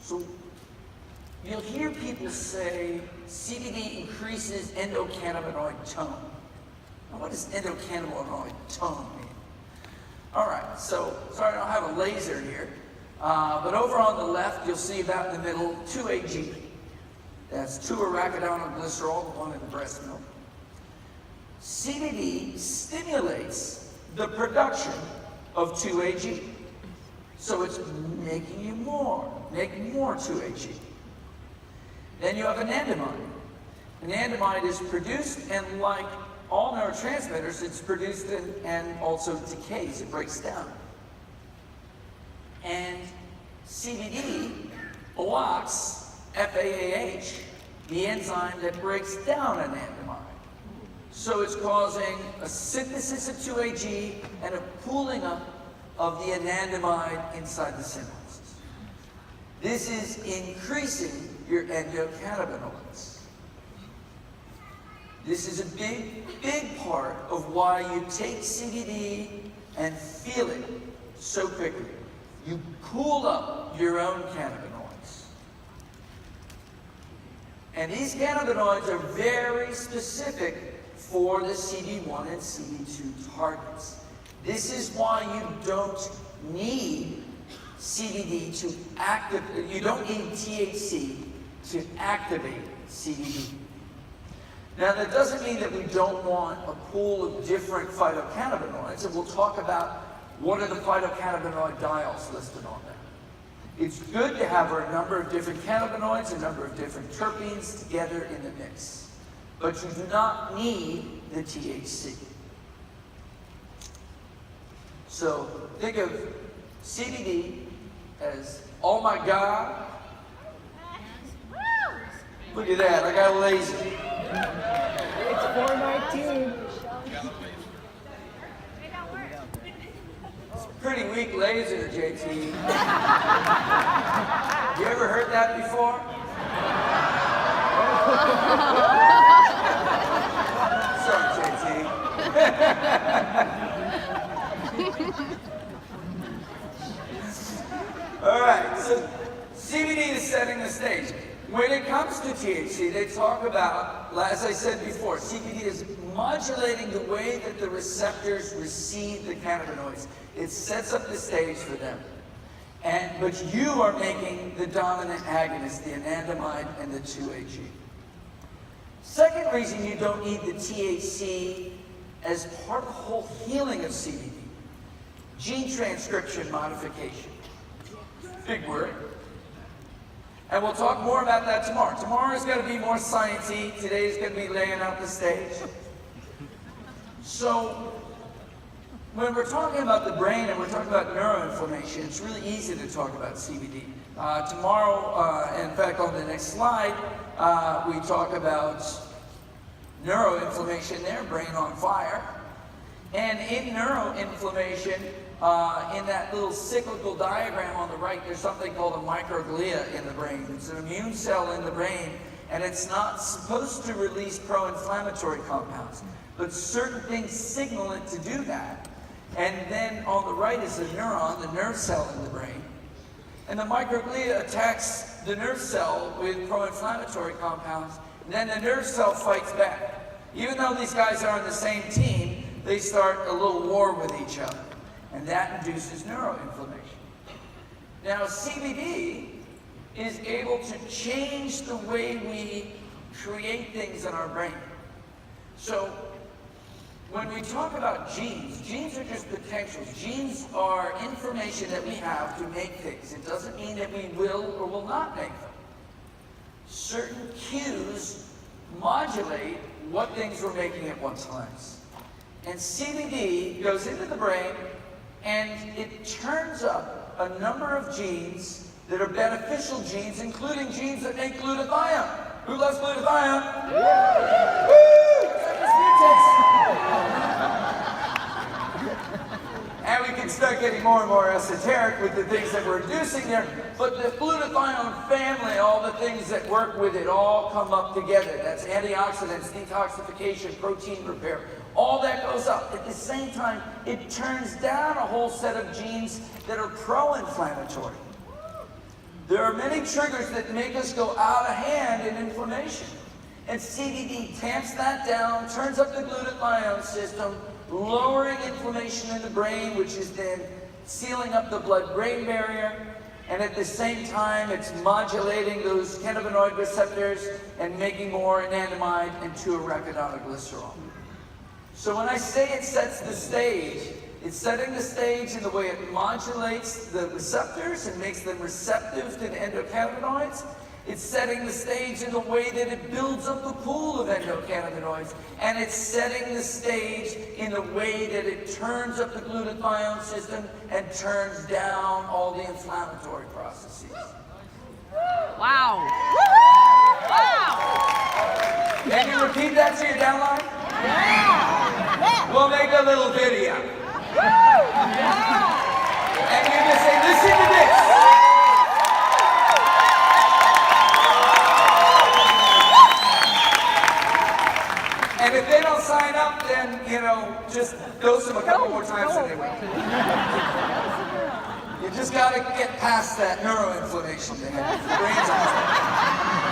So you'll hear people say CBD increases endocannabinoid tone. Now, what does endocannabinoid tone mean? All right, so sorry I don't have a laser here, but over on the left you'll see about in the middle 2-AG. That's 2-arachidonyl glycerol, the one in the breast milk. CBD stimulates the production of 2-AG. So it's making more 2-AG. Then you have anandamide. Anandamide is produced, and like all neurotransmitters, it's produced and also decays, it breaks down. And CBD blocks FAAH, the enzyme that breaks down anandamide. So it's causing a synthesis of 2-AG and a pooling up of the anandamide inside the synapses. This is increasing your endocannabinoids. This is a big part of why you take CBD and feel it so quickly. You pool up your own cannabinoids. And these cannabinoids are very specific for the CB1 and CB2 targets. This is why you don't need CBD to activate, you don't need THC to activate CBD. Now that doesn't mean that we don't want a pool of different phytocannabinoids, and we'll talk about what are the phytocannabinoid diols listed on there. It's good to have a number of different cannabinoids, a number of different terpenes together in the mix. But you do not need the THC. So think of CBD as, oh my God. Look at that, I got a laser. It's 419. It's a pretty weak laser, JT. You ever heard that before? Sorry, JT. All right, so CBD is setting the stage. When it comes to THC, they talk about, as I said before, CBD is modulating the way that the receptors receive the cannabinoids. It sets up the stage for them. But you are making the dominant agonist, the anandamide and the 2-AG. Second reason you don't need the THC as part of the whole healing of CBD, gene transcription modification. Big word. And we'll talk more about that tomorrow. Tomorrow is going to be more science-y. Today is going to be laying out the stage. So, when we're talking about the brain and we're talking about neuroinflammation, it's really easy to talk about CBD. Tomorrow, in fact, on the next slide, we talk about neuroinflammation there, brain on fire. And in neuroinflammation, in that little cyclical diagram on the right, there's something called a microglia in the brain. It's an immune cell in the brain, and it's not supposed to release pro-inflammatory compounds, but certain things signal it to do that. And then on the right is a neuron, the nerve cell in the brain. And the microglia attacks the nerve cell with pro-inflammatory compounds, and then the nerve cell fights back. Even though these guys are on the same team, they start a little war with each other. And that induces neuroinflammation. Now, CBD is able to change the way we create things in our brain. So, when we talk about genes, genes are just potentials. Genes are information that we have to make things. It doesn't mean that we will or will not make them. Certain cues modulate what things we're making at what times. And CBD goes into the brain, and it turns up a number of genes that are beneficial genes, including genes that make glutathione. Who loves glutathione? Woo! And we can start getting more and more esoteric with the things that we're inducing there. But the glutathione family, all the things that work with it, all come up together. That's antioxidants, detoxification, protein repair. All that goes up. At the same time, it turns down a whole set of genes that are pro-inflammatory. There are many triggers that make us go out of hand in inflammation. And CBD tamps that down, turns up the glutathione system, lowering inflammation in the brain, which is then sealing up the blood-brain barrier. And at the same time, it's modulating those cannabinoid receptors and making more anandamide and 2-arachidonoglycerol. So when I say it sets the stage, it's setting the stage in the way it modulates the receptors and makes them receptive to the endocannabinoids. It's setting the stage in the way that it builds up the pool of endocannabinoids. And it's setting the stage in the way that it turns up the glutathione system and turns down all the inflammatory processes. Wow. Wow. Can you repeat that to your downline? Yeah. We'll make a little video. And you just say, listen to this. And if they don't sign up, then, you know, just dose them a couple more times than they will. You just got to get past that neuroinflammation they have. Brains on